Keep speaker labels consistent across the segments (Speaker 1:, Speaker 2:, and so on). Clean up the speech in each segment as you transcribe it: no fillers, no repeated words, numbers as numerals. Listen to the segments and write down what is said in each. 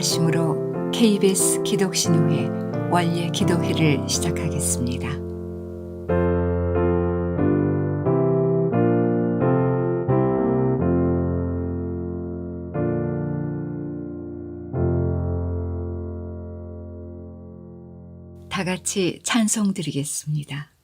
Speaker 1: 인도하심으로 KBS 기독신호회 원예 기도회를 시작하겠습니다. 다 같이 찬송 드리겠습니다.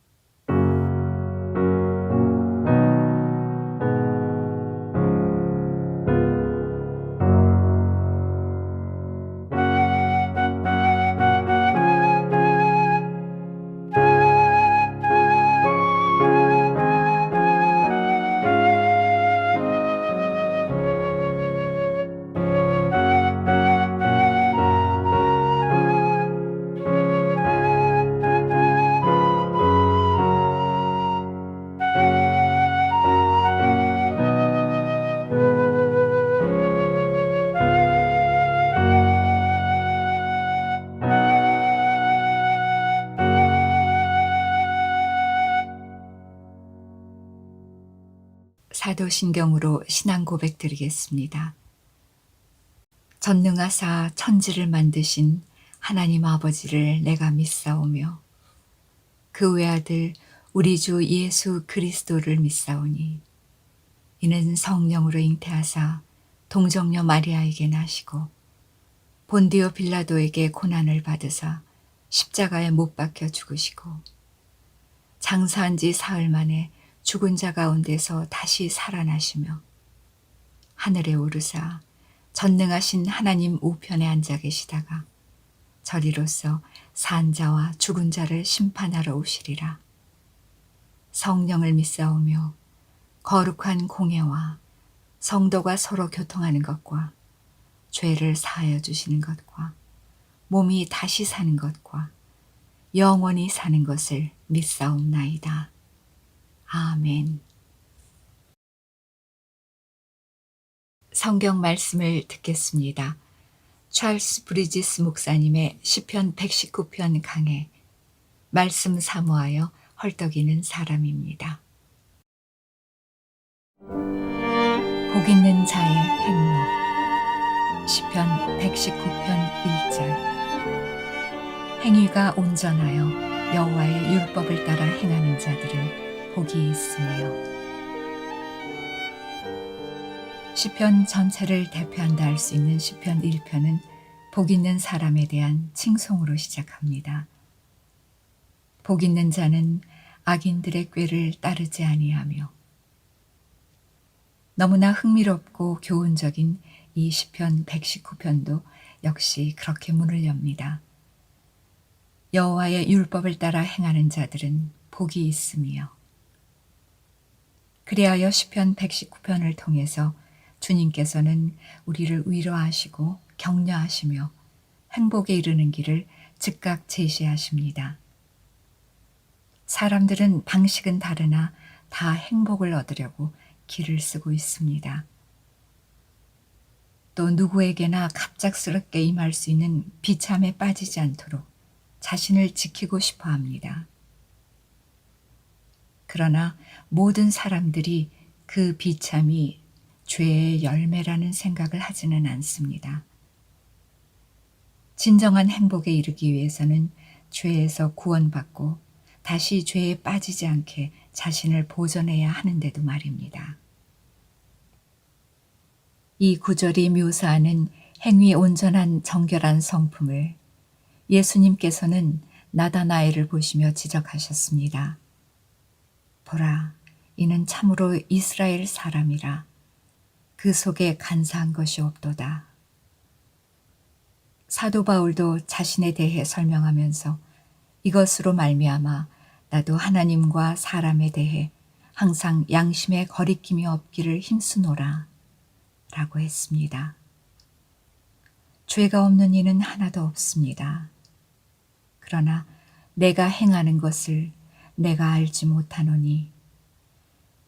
Speaker 1: 사도신경으로 신앙 고백 드리겠습니다. 전능하사 천지를 만드신 하나님 아버지를 내가 믿사오며 그 외아들 우리 주 예수 그리스도를 믿사오니 이는 성령으로 잉태하사 동정녀 마리아에게 나시고 본디오 빌라도에게 고난을 받으사 십자가에 못 박혀 죽으시고 장사한 지 사흘 만에 죽은 자 가운데서 다시 살아나시며 하늘에 오르사 전능하신 하나님 우편에 앉아 계시다가 저리로서 산 자와 죽은 자를 심판하러 오시리라. 성령을 믿사오며 거룩한 공예와 성도가 서로 교통하는 것과 죄를 사하여 주시는 것과 몸이 다시 사는 것과 영원히 사는 것을 믿사옵나이다. 아멘. 성경 말씀을 듣겠습니다. 찰스 브리지스 목사님의 시편 119편 강해 말씀 사모하여 헐떡이는 사람입니다. 복 있는 자의 행로 시편 119편 1절 행위가 온전하여 여호와의 율법을 따라 행하는 자들은 복이 있으며. 시편 전체를 대표한다 할 수 있는 시편 1편은 복 있는 사람에 대한 칭송으로 시작합니다. 복 있는 자는 악인들의 꾀를 따르지 아니하며. 너무나 흥미롭고 교훈적인 이 시편 119편도 역시 그렇게 문을 엽니다. 여호와의 율법을 따라 행하는 자들은 복이 있으며. 그리하여 시편 119편을 통해서 주님께서는 우리를 위로하시고 격려하시며 행복에 이르는 길을 즉각 제시하십니다. 사람들은 방식은 다르나 다 행복을 얻으려고 길을 쓰고 있습니다. 또 누구에게나 갑작스럽게 임할 수 있는 비참에 빠지지 않도록 자신을 지키고 싶어 합니다. 그러나 모든 사람들이 그 비참이 죄의 열매라는 생각을 하지는 않습니다. 진정한 행복에 이르기 위해서는 죄에서 구원받고 다시 죄에 빠지지 않게 자신을 보존해야 하는데도 말입니다. 이 구절이 묘사하는 행위 온전한 정결한 성품을 예수님께서는 나다나엘을 보시며 지적하셨습니다. 보라, 이는 참으로 이스라엘 사람이라. 그 속에 간사한 것이 없도다. 사도 바울도 자신에 대해 설명하면서 이것으로 말미암아 나도 하나님과 사람에 대해 항상 양심에 거리낌이 없기를 힘쓰노라 라고 했습니다. 죄가 없는 이는 하나도 없습니다. 그러나 내가 행하는 것을 내가 알지 못하노니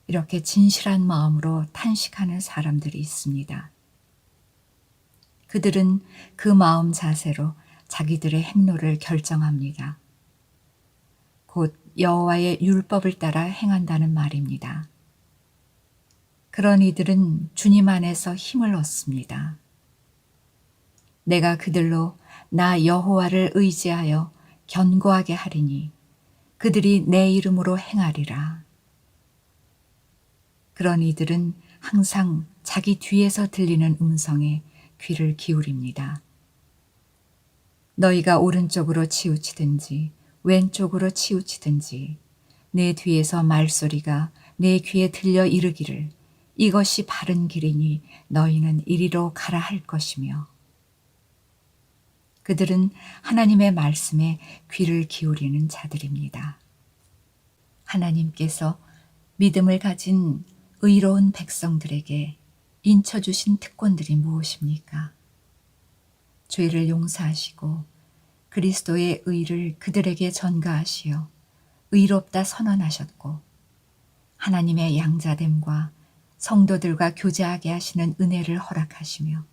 Speaker 1: 이렇게 진실한 마음으로 탄식하는 사람들이 있습니다. 그들은 그 마음 자세로 자기들의 행로를 결정합니다. 곧 여호와의 율법을 따라 행한다는 말입니다. 그런 이들은 주님 안에서 힘을 얻습니다. 내가 그들로 나 여호와를 의지하여 견고하게 하리니 그들이 내 이름으로 행하리라. 그런 이들은 항상 자기 뒤에서 들리는 음성에 귀를 기울입니다. 너희가 오른쪽으로 치우치든지 왼쪽으로 치우치든지 내 뒤에서 말소리가 내 귀에 들려 이르기를 이것이 바른 길이니 너희는 이리로 가라 할 것이며, 그들은 하나님의 말씀에 귀를 기울이는 자들입니다. 하나님께서 믿음을 가진 의로운 백성들에게 인쳐주신 특권들이 무엇입니까? 죄를 용서하시고 그리스도의 의를 그들에게 전가하시어 의롭다 선언하셨고, 하나님의 양자됨과 성도들과 교제하게 하시는 은혜를 허락하시며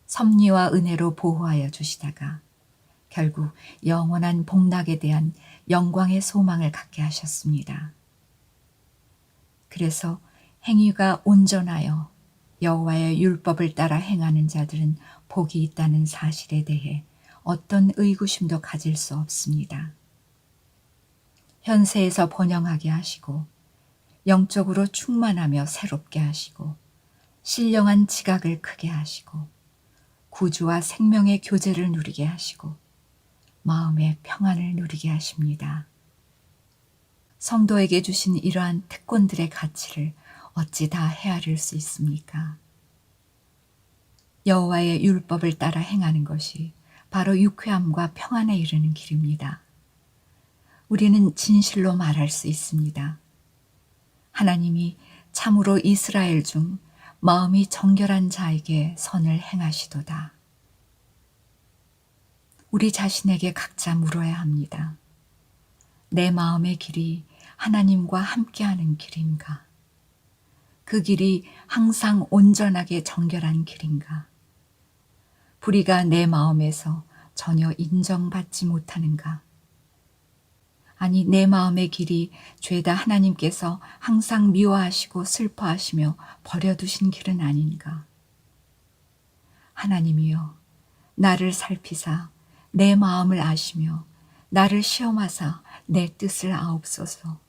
Speaker 1: 섭리와 은혜로 보호하여 주시다가 결국 영원한 복락에 대한 영광의 소망을 갖게 하셨습니다. 그래서 행위가 온전하여 여호와의 율법을 따라 행하는 자들은 복이 있다는 사실에 대해 어떤 의구심도 가질 수 없습니다. 현세에서 번영하게 하시고 영적으로 충만하며 새롭게 하시고 신령한 지각을 크게 하시고 구주와 생명의 교제를 누리게 하시고 마음의 평안을 누리게 하십니다. 성도에게 주신 이러한 특권들의 가치를 어찌 다 헤아릴 수 있습니까? 여호와의 율법을 따라 행하는 것이 바로 유쾌함과 평안에 이르는 길입니다. 우리는 진실로 말할 수 있습니다. 하나님이 참으로 이스라엘 중 마음이 정결한 자에게 선을 행하시도다. 우리 자신에게 각자 물어야 합니다. 내 마음의 길이 하나님과 함께하는 길인가? 그 길이 항상 온전하게 정결한 길인가? 불의가 내 마음에서 전혀 인정받지 못하는가? 아니, 내 마음의 길이 죄다 하나님께서 항상 미워하시고 슬퍼하시며 버려두신 길은 아닌가? 하나님이여, 나를 살피사 내 마음을 아시며 나를 시험하사 내 뜻을 아옵소서.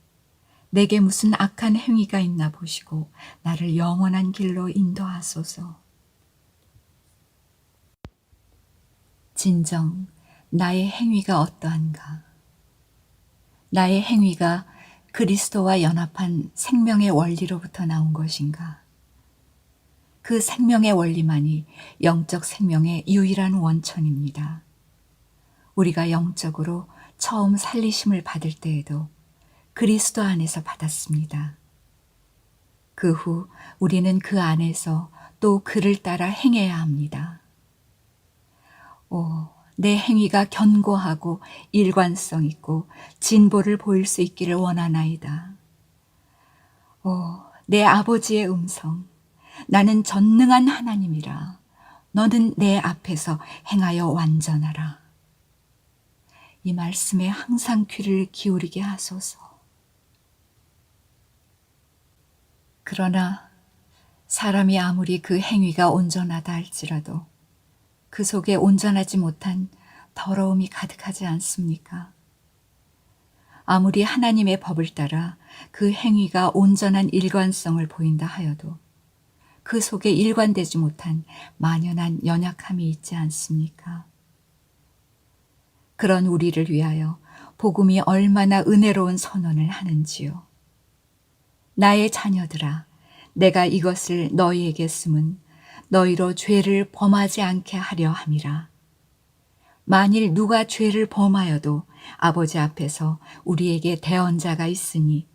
Speaker 1: 내게 무슨 악한 행위가 있나 보시고 나를 영원한 길로 인도하소서. 진정 나의 행위가 어떠한가? 나의 행위가 그리스도와 연합한 생명의 원리로부터 나온 것인가? 그 생명의 원리만이 영적 생명의 유일한 원천입니다. 우리가 영적으로 처음 살리심을 받을 때에도 그리스도 안에서 받았습니다. 그 후 우리는 그 안에서 또 그를 따라 행해야 합니다. 오, 내 행위가 견고하고 일관성 있고 진보를 보일 수 있기를 원하나이다. 오, 내 아버지의 음성, 나는 전능한 하나님이라. 너는 내 앞에서 행하여 완전하라. 이 말씀에 항상 귀를 기울이게 하소서. 그러나 사람이 아무리 그 행위가 온전하다 할지라도 그 속에 온전하지 못한 더러움이 가득하지 않습니까? 아무리 하나님의 법을 따라 그 행위가 온전한 일관성을 보인다 하여도 그 속에 일관되지 못한 만연한 연약함이 있지 않습니까? 그런 우리를 위하여 복음이 얼마나 은혜로운 선언을 하는지요. 나의 자녀들아, 내가 이것을 너희에게 쓰면 너희로 죄를 범하지 않게 하려 함이라. 만일 누가 죄를 범하여도 아버지 앞에서 우리에게 대언자가 있으니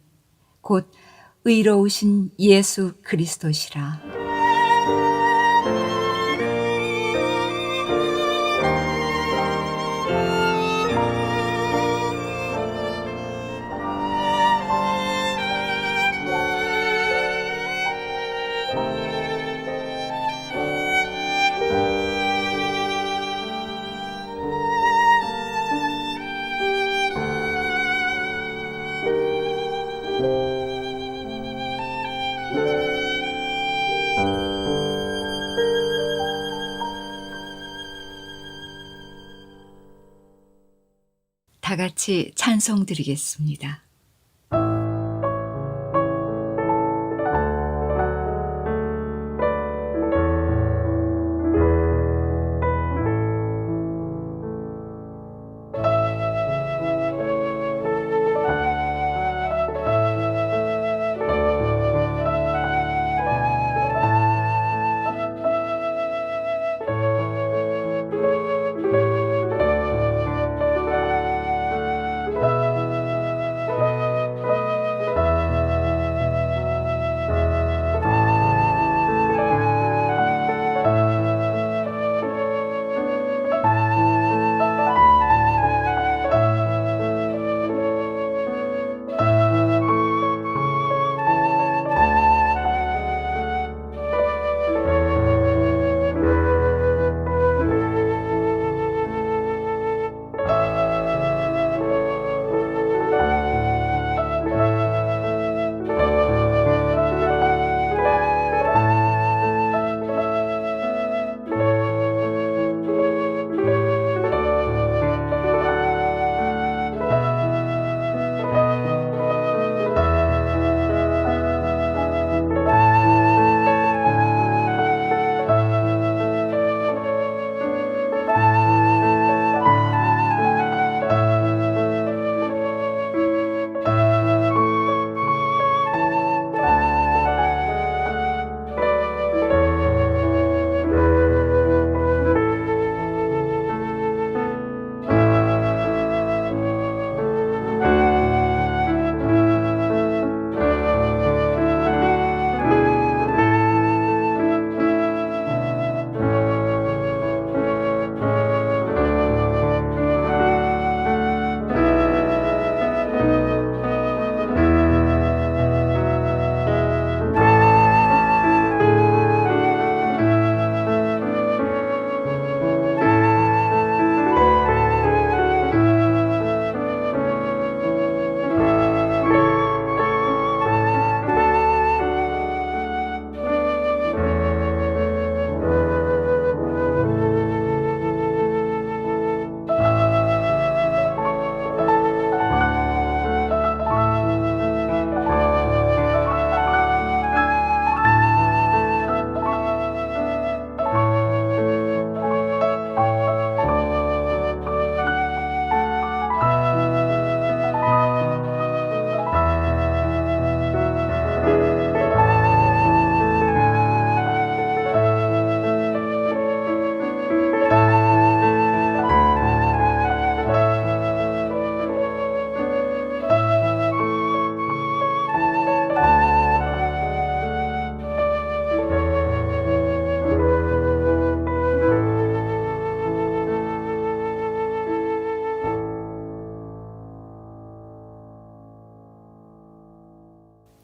Speaker 1: 곧 의로우신 예수 그리스도시라. 다 같이 찬송 드리겠습니다.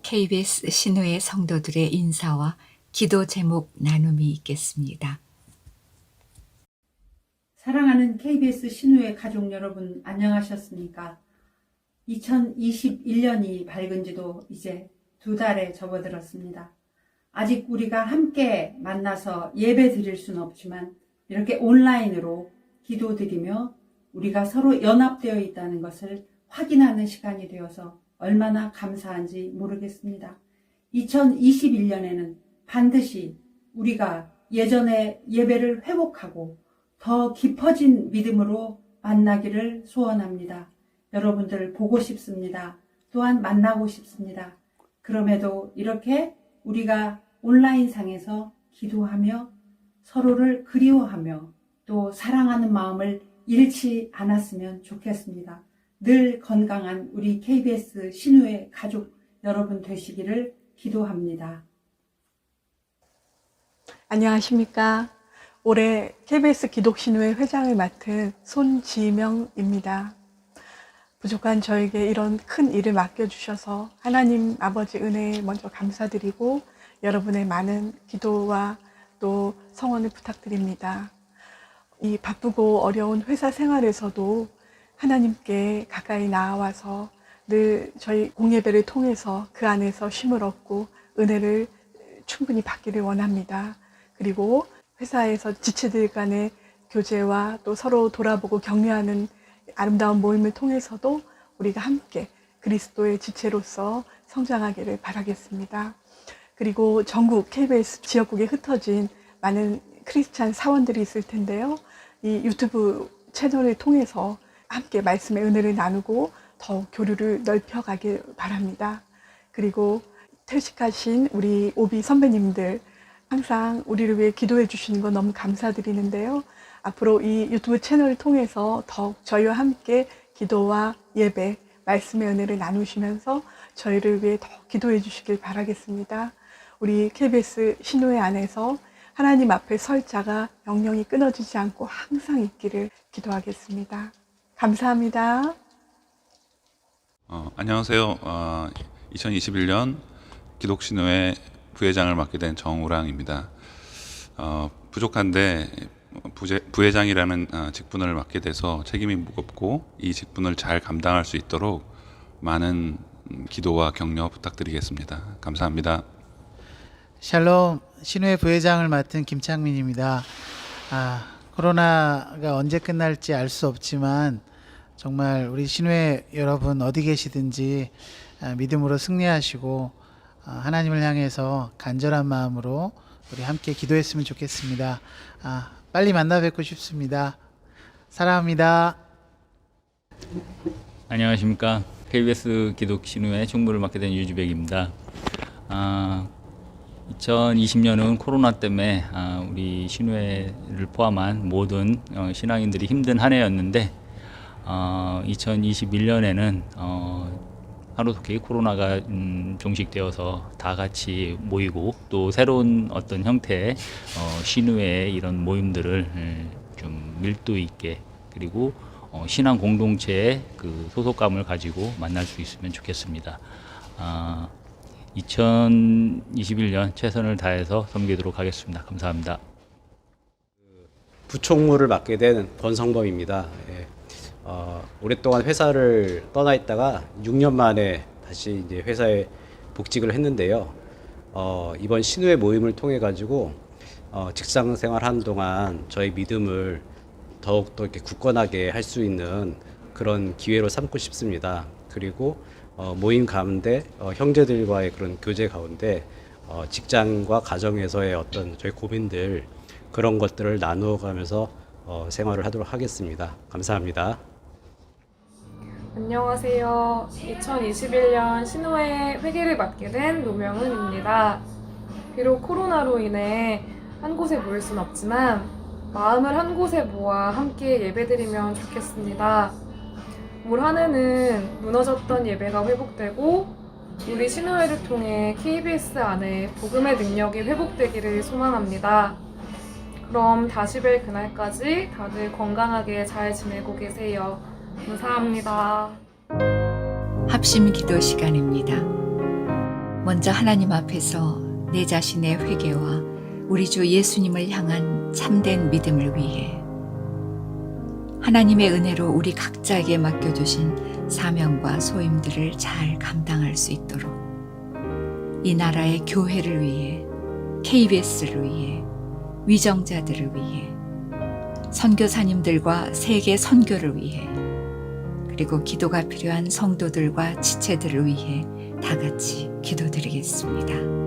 Speaker 1: KBS 신우의 성도들의 인사와 기도 제목 나눔이 있겠습니다.
Speaker 2: 사랑하는 KBS 신우의 가족 여러분, 안녕하셨습니까? 2021년이 밝은 지도 이제 2달에 접어들었습니다. 아직 우리가 함께 만나서 예배 드릴 수는 없지만 이렇게 온라인으로 기도드리며 우리가 서로 연합되어 있다는 것을 확인하는 시간이 되어서 얼마나 감사한지 모르겠습니다. 2021년에는 반드시 우리가 예전의 예배를 회복하고 더 깊어진 믿음으로 만나기를 소원합니다. 여러분들 보고 싶습니다. 또한 만나고 싶습니다. 그럼에도 이렇게 우리가 온라인상에서 기도하며 서로를 그리워하며 또 사랑하는 마음을 잃지 않았으면 좋겠습니다. 늘 건강한 우리 KBS 신우의 가족 여러분 되시기를 기도합니다.
Speaker 3: 안녕하십니까. 올해 KBS 기독신우회 회장을 맡은 손지명입니다. 부족한 저에게 이런 큰 일을 맡겨주셔서 하나님 아버지 은혜에 먼저 감사드리고 여러분의 많은 기도와 또 성원을 부탁드립니다. 이 바쁘고 어려운 회사 생활에서도 하나님께 가까이 나아와서 늘 저희 공예배를 통해서 그 안에서 쉼을 얻고 은혜를 충분히 받기를 원합니다. 그리고 회사에서 지체들 간의 교제와 또 서로 돌아보고 격려하는 아름다운 모임을 통해서도 우리가 함께 그리스도의 지체로서 성장하기를 바라겠습니다. 그리고 전국 KBS 지역국에 흩어진 많은 크리스찬 사원들이 있을 텐데요. 이 유튜브 채널을 통해서 함께 말씀의 은혜를 나누고 더욱 교류를 넓혀가길 바랍니다. 그리고 퇴직하신 우리 오비 선배님들 항상 우리를 위해 기도해 주시는 거 너무 감사드리는데요. 앞으로 이 유튜브 채널을 통해서 더욱 저희와 함께 기도와 예배, 말씀의 은혜를 나누시면서 저희를 위해 더 기도해 주시길 바라겠습니다. 우리 KBS 신호회 안에서 하나님 앞에 설 자가 영영이 끊어지지 않고 항상 있기를 기도하겠습니다. 감사합니다.
Speaker 4: 안녕하세요. 2021년 기독신호회 부회장을 맡게 된 정우랑입니다. 부족한데 부회장이라는 직분을 맡게 돼서 책임이 무겁고 이 직분을 잘 감당할 수 있도록 많은 기도와 격려 부탁드리겠습니다. 감사합니다.
Speaker 5: 샬롬, 신우회 부회장을 맡은 김창민입니다. 코로나가 언제 끝날지 알 수 없지만 정말 우리 신우회 여러분 어디 계시든지 믿음으로 승리하시고 하나님을 향해서 간절한 마음으로 우리 함께 기도했으면 좋겠습니다. 빨리 만나 뵙고 싶습니다. 사랑합니다.
Speaker 6: 안녕하십니까. KBS 기독신우회 총무를 맡게 된 유지백입니다. 2020년은 코로나 때문에 우리 신우회를 포함한 모든 신앙인들이 힘든 한 해였는데 2021년에는 하루속히 코로나가 종식되어서 다 같이 모이고 또 새로운 어떤 형태의 신우회의 이런 모임들을 좀 밀도 있게 그리고 신앙 공동체의 그 소속감을 가지고 만날 수 있으면 좋겠습니다. 2021년 최선을 다해서 섬기도록 하겠습니다. 감사합니다.
Speaker 7: 부총무를 맡게 된 권성범입니다. 오랫동안 회사를 떠나 있다가 6년 만에 다시 이제 회사에 복직을 했는데요. 이번 신우회 모임을 통해 가지고 직장 생활하는 동안 저희 믿음을 더욱더 이렇게 굳건하게 할 수 있는 그런 기회로 삼고 싶습니다. 그리고 모임 가운데 형제들과의 그런 교제 가운데 직장과 가정에서의 어떤 저희 고민들 그런 것들을 나누어 가면서 생활을 하도록 하겠습니다. 감사합니다.
Speaker 8: 안녕하세요. 2021년 신우회 회계를 맡게 된 노명은입니다. 비록 코로나로 인해 한 곳에 모일 순 없지만 마음을 한 곳에 모아 함께 예배드리면 좋겠습니다. 올 한 해는 무너졌던 예배가 회복되고 우리 신우회를 통해 KBS 안에 복음의 능력이 회복되기를 소망합니다. 그럼 다시 뵐 그날까지 다들 건강하게 잘 지내고 계세요. 감사합니다.
Speaker 1: 합심 기도 시간입니다. 먼저 하나님 앞에서 내 자신의 회개와 우리 주 예수님을 향한 참된 믿음을 위해 하나님의 은혜로 우리 각자에게 맡겨주신 사명과 소임들을 잘 감당할 수 있도록 이 나라의 교회를 위해, KBS를 위해, 위정자들을 위해, 선교사님들과 세계 선교를 위해, 그리고 기도가 필요한 성도들과 지체들을 위해 다 같이 기도드리겠습니다.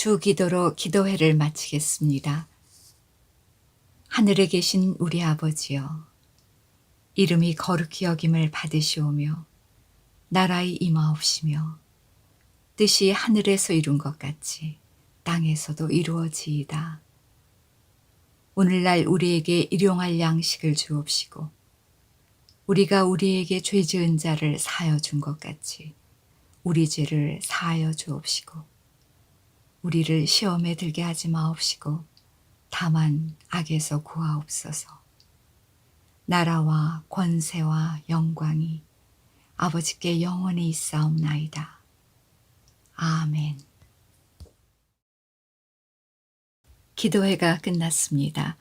Speaker 1: 주 기도로 기도회를 마치겠습니다. 하늘에 계신 우리 아버지여, 이름이 거룩히 여김을 받으시오며 나라의 임하옵시며 뜻이 하늘에서 이룬 것 같이 땅에서도 이루어지이다. 오늘날 우리에게 일용할 양식을 주옵시고 우리가 우리에게 죄 지은 자를 사하여 준 것 같이 우리 죄를 사하여 주옵시고 우리를 시험에 들게 하지 마옵시고 다만 악에서 구하옵소서. 나라와 권세와 영광이 아버지께 영원히 있사옵나이다. 아멘. 기도회가 끝났습니다.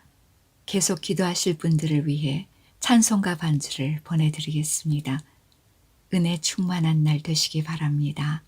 Speaker 1: 계속 기도하실 분들을 위해 찬송가 반주를 보내드리겠습니다. 은혜 충만한 날 되시기 바랍니다.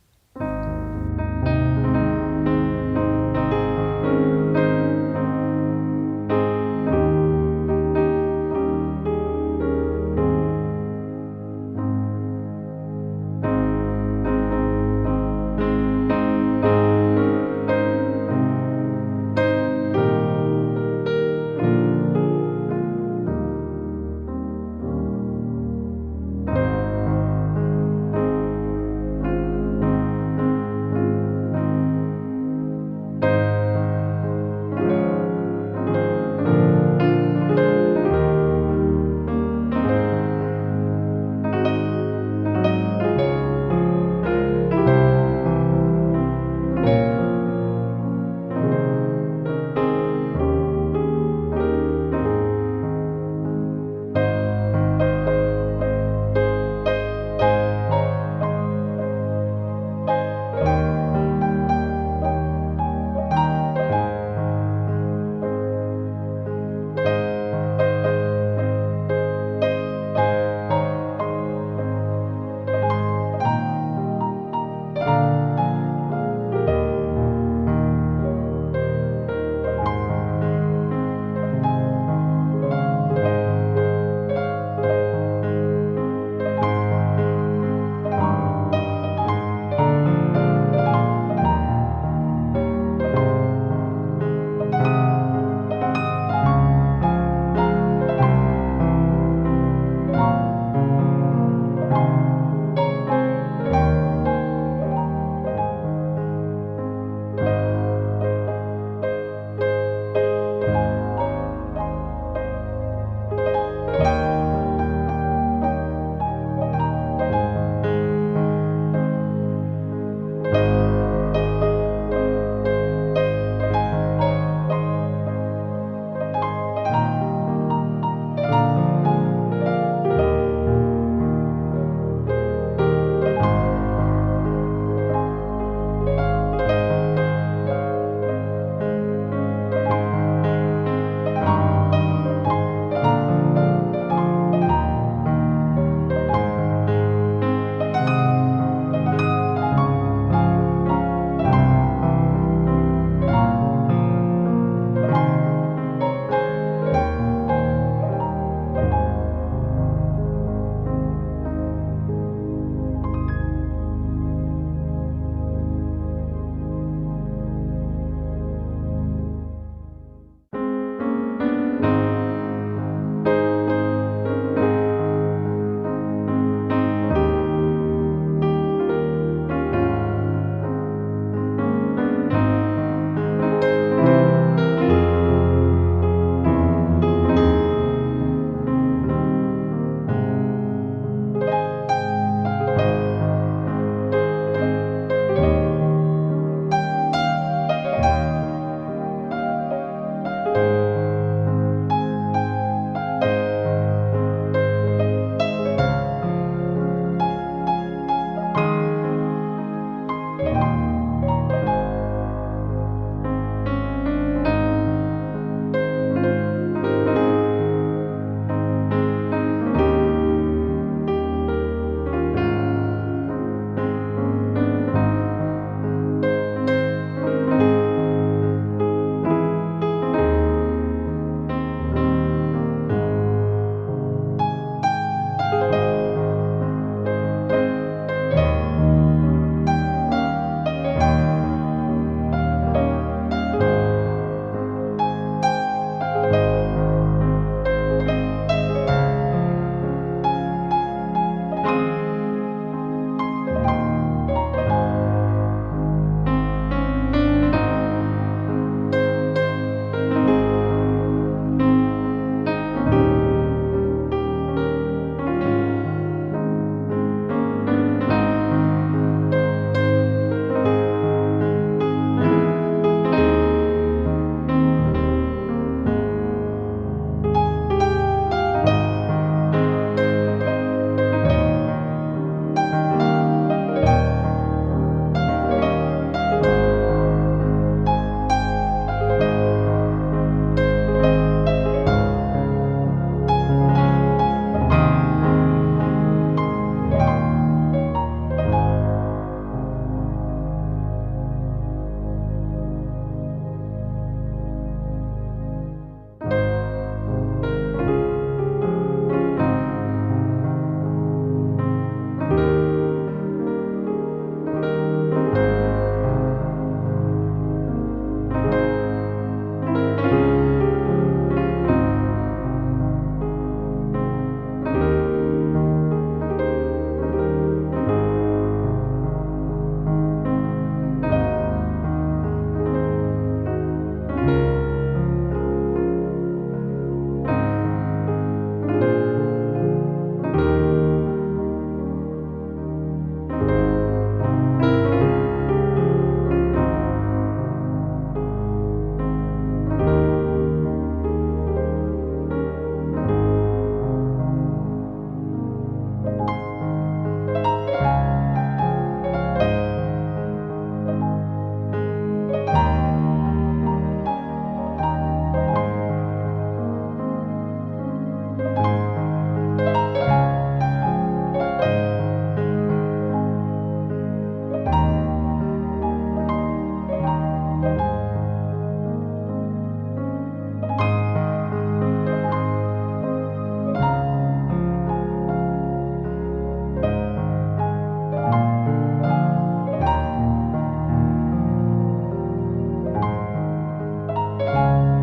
Speaker 1: 주